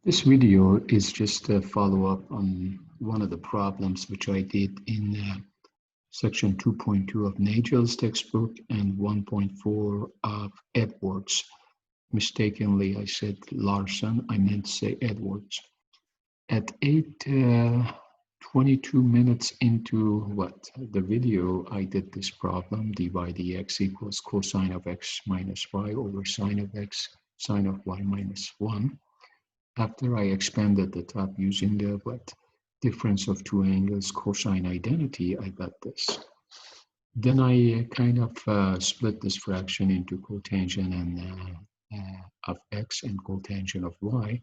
This video is just a follow-up on one of the problems which I did in section 2.2 of Nagel's textbook and 1.4 of Edwards. Mistakenly, I said Larson. I meant to say Edwards. At 8:22 minutes into the video, I did this problem. dy dx equals cosine of x minus y over sine of x, sine of y minus 1. After I expanded the top using the difference of two angles cosine identity, I got this. Then I kind of split this fraction into cotangent of x and cotangent of y.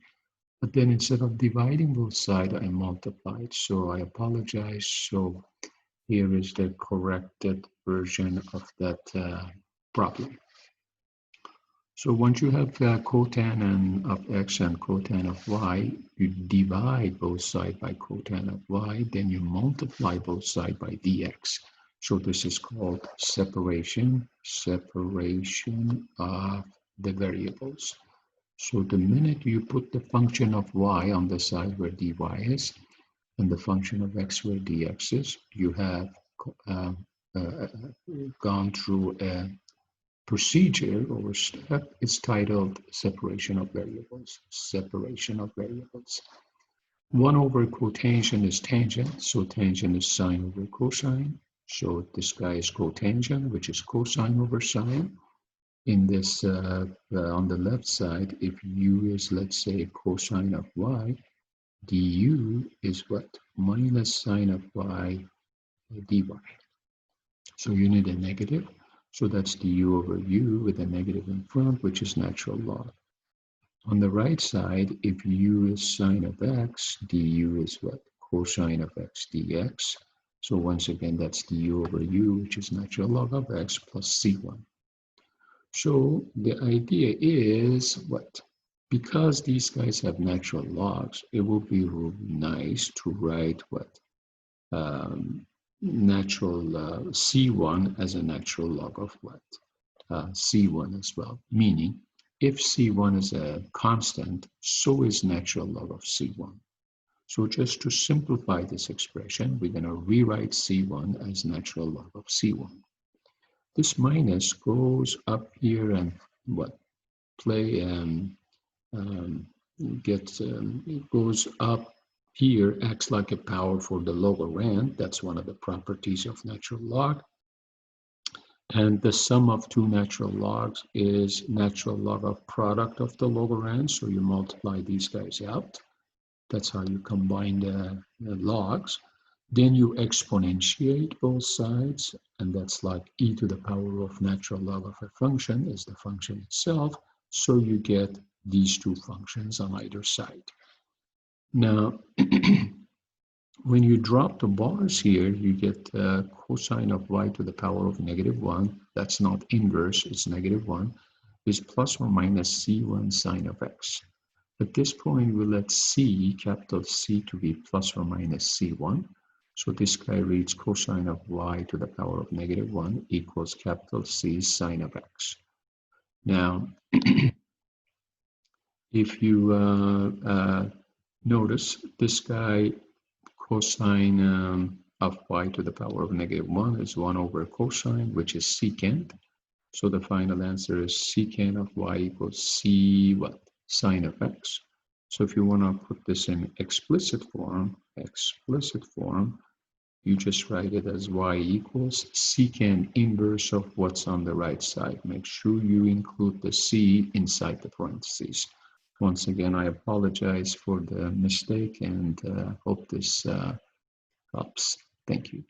But then instead of dividing both sides, I multiplied. So I apologize. So here is the corrected version of that problem. So once you have cotan of x and cotan of y, you divide both sides by cotan of y, then you multiply both sides by dx. So this is called separation of the variables. So the minute you put the function of y on the side where dy is, and the function of x where dx is, you have gone through a procedure or step. It's titled separation of variables. 1 over cotangent is tangent, so tangent is sine over cosine. So this guy is cotangent, which is cosine over sine. In this, on the left side, if u is, let's say, cosine of y, du is what? Minus sine of y dy. So you need a negative. So that's du over u with a negative in front, which is natural log. On the right side, if u is sine of x, du is what? Cosine of x dx. So once again, that's du over u, which is natural log of x plus c1. So the idea is what? Because these guys have natural logs, it will be really nice to write what? Natural c1 as a natural log of what? C1 as well, meaning if C1 is a constant, so is natural log of C1. So just to simplify this expression, we're going to rewrite C1 as natural log of C1. This minus goes up here and what? It goes up here, acts like a power for the logorand. That's one of the properties of natural log. And the sum of two natural logs is natural log of product of the logorand. So you multiply these guys out. That's how you combine the logs. Then you exponentiate both sides, and that's like e to the power of natural log of a function is the function itself. So you get these two functions on either side. Now, when you drop the bars here, you get cosine of y to the power of -1. That's not inverse, it's -1, is plus or minus c1 sine of x. At this point, we let c, capital C, to be plus or minus c1. So this guy reads cosine of y to the power of -1 equals capital C sine of x. Now, if you notice, this guy cosine of y to the power of -1 is 1 over cosine, which is secant. So the final answer is secant of y equals c what? Sine of x. So if you want to put this in explicit form, you just write it as y equals secant inverse of what's on the right side. Make sure you include the c inside the parentheses. Once again, I apologize for the mistake and hope this helps. Thank you.